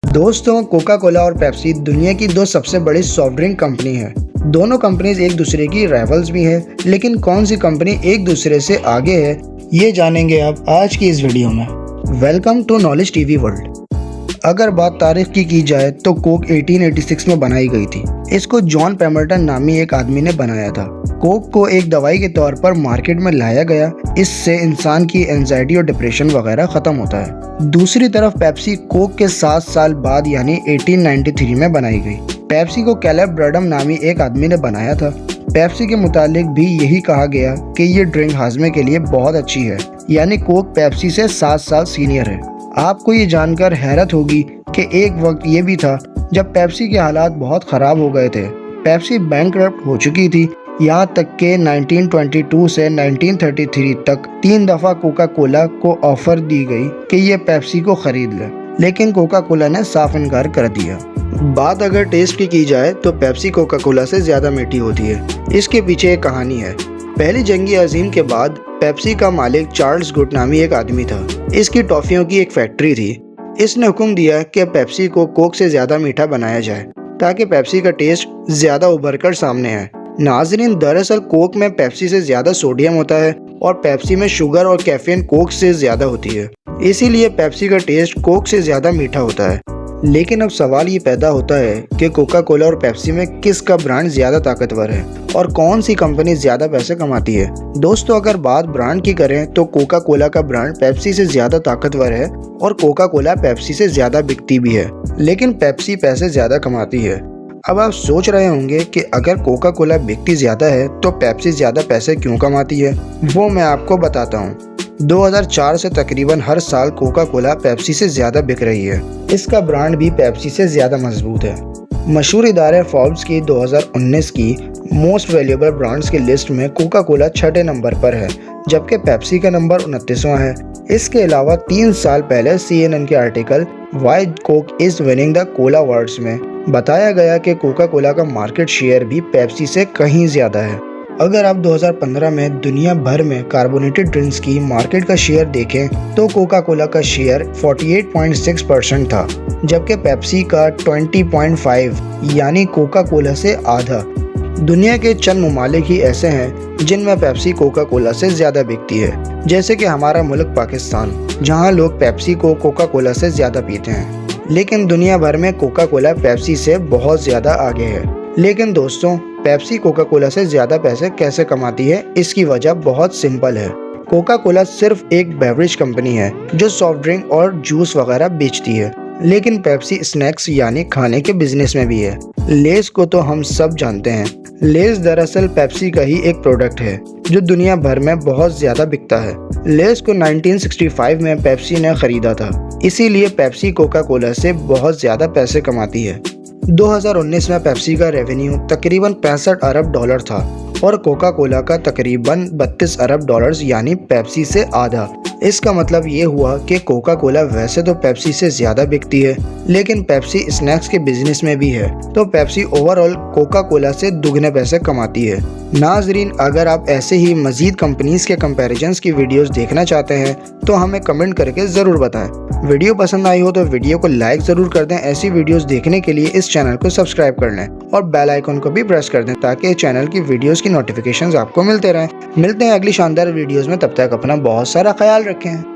दोस्तों, Coca Cola और Pepsi दुनिया की दो सबसे बड़ी सॉफ्ट ड्रिंक कंपनी है। दोनों कंपनीज एक दूसरे की राइवल्स भी है, लेकिन कौन सी कंपनी एक दूसरे से आगे है, ये जानेंगे आप आज की इस वीडियो में। Welcome to Knowledge TV World. अगर बात तारीख की जाए तो कोक 1886 में बनाई गई थी। इसको जॉन पेमरटन नामी एक आदमी ने बनाया था। कोक को एक दवाई के तौर पर मार्केट में लाया गया। इससे इंसान की एंजाइटी और डिप्रेशन वगैरह खत्म होता है। दूसरी तरफ पेप्सी कोक के 7 साल बाद यानी 1893 में बनाई गई। पेप्सी को कैलेब ब्रडम नामी एक आदमी ने बनाया था। पेप्सी के मुतालिक भी यही कहा गया कि ये ड्रिंक हाजमे के लिए बहुत अच्छी है, यानी कोक पेप्सी से 7 साल सीनियर है। आपको ये जानकर हैरत होगी कि एक वक्त ये भी था जब पेप्सी के हालात बहुत ख़राब हो गए थे। पेप्सी बैंकरप्ट हो चुकी थी, यहाँ तक कि 1922 से 1933 तक 3 दफ़ा कोका कोला को ऑफर दी गई कि ये पेप्सी को ख़रीद ले, लेकिन कोका कोला ने साफ इनकार कर दिया। बात अगर टेस्ट की जाए तो पेप्सी कोका कोला से ज़्यादा मीठी होती है। इसके पीछे एक कहानी है। पहली जंगी अजीम के बाद पेप्सी का मालिक चार्ल्स गुड नामी एक आदमी था। इसकी टॉफ़ियों की एक फैक्ट्री थी। इसने हुक्म दिया कि पेप्सी को कोक से ज़्यादा मीठा बनाया जाए ताकि पेप्सी का टेस्ट ज़्यादा उभर कर सामने आए। नाजरीन, दरअसल कोक में पेप्सी से ज़्यादा सोडियम होता है और पेप्सी में शुगर और कैफीन कोक से ज़्यादा होती है। इसीलिए पेप्सी का टेस्ट कोक से ज़्यादा मीठा होता है। लेकिन अब सवाल ये पैदा होता है कि कोका कोला और पेप्सी में किसका ब्रांड ज़्यादा ताकतवर है और कौन सी कंपनी ज़्यादा पैसे कमाती है। दोस्तों, अगर बात ब्रांड की करें तो कोका कोला का ब्रांड पेप्सी से ज़्यादा ताकतवर है और कोका कोला पेप्सी से ज़्यादा बिकती भी है, लेकिन पेप्सी पैसे ज़्यादा कमाती है। अब आप सोच रहे होंगे कि अगर कोका कोला बिकती ज़्यादा है तो पेप्सी ज़्यादा पैसे क्यों कमाती है। वो मैं आपको बताता हूँ। 2004 से तकरीबन हर साल कोका कोला पेप्सी से ज़्यादा बिक रही है। इसका ब्रांड भी पेप्सी से ज़्यादा मजबूत है। मशहूर इदारे फोर्ब्स की 2019 की मोस्ट वैल्यूएबल ब्रांड्स की लिस्ट में कोका कोला 6ठे नंबर पर है, जबकि पेप्सी का नंबर 29वां है। इसके अलावा 3 साल पहले CNN के article why Coke is winning the cola awards में बताया गया कि कोका कोला का मार्केट शेयर भी पेप्सी से कहीं ज़्यादा है। अगर आप 2015 में दुनिया भर में कार्बोनेटेड ड्रिंक्स की मार्केट का शेयर देखें तो कोका कोला का शेयर 48.6% था, जबकि पेप्सी का 20.5 यानी कोका कोला से आधा। दुनिया के चंद ममालिक ही ऐसे हैं जिनमें पेप्सी कोका कोला से ज़्यादा बिकती है, जैसे कि हमारा मुल्क पाकिस्तान, जहां लोग पेप्सी को कोका कोला से ज़्यादा पीते हैं। लेकिन दुनिया भर में कोका कोला पेप्सी से बहुत ज़्यादा आगे है। लेकिन दोस्तों, पेप्सी कोका कोला से ज़्यादा पैसे कैसे कमाती है, इसकी वजह बहुत सिंपल है। कोका कोला सिर्फ एक बेवरेज कंपनी है जो सॉफ्ट ड्रिंक और जूस वगैरह बेचती है, लेकिन पेप्सी स्नैक्स यानी खाने के बिजनेस में भी है। लेस को तो हम सब जानते हैं। लेस दरअसल पेप्सी का ही एक प्रोडक्ट है जो दुनिया भर में बहुत ज़्यादा बिकता है। लेस को 1965 में पेप्सी ने ख़रीदा था, इसीलिए पेप्सी कोका कोला से बहुत ज़्यादा पैसे कमाती है। 2019 में पेप्सी का रेवेन्यू तकरीबन 65 अरब डॉलर था और कोका कोला का तकरीबन 32 अरब डॉलर्स यानी पेप्सी से आधा। इसका मतलब ये हुआ कि कोका कोला वैसे तो पेप्सी से ज़्यादा बिकती है, लेकिन पेप्सी स्नैक्स के बिजनेस में भी है, तो पेप्सी ओवरऑल कोका कोला से दुगने पैसे कमाती है। नाजरीन, अगर आप ऐसे ही मज़ीद कंपनीज़ के कंपैरिजन्स की वीडियोस देखना चाहते हैं तो हमें कमेंट करके ज़रूर बताएं। वीडियो पसंद आई हो तो वीडियो को लाइक ज़रूर कर दें। ऐसी वीडियोस देखने के लिए इस चैनल को सब्सक्राइब कर लें और बेल आइकन को भी प्रेस कर दें ताकि चैनल की वीडियोस की नोटिफिकेशंस आपको मिलते रहें। मिलते हैं अगली शानदार वीडियोस में, तब तक अपना बहुत सारा ख्याल रखें।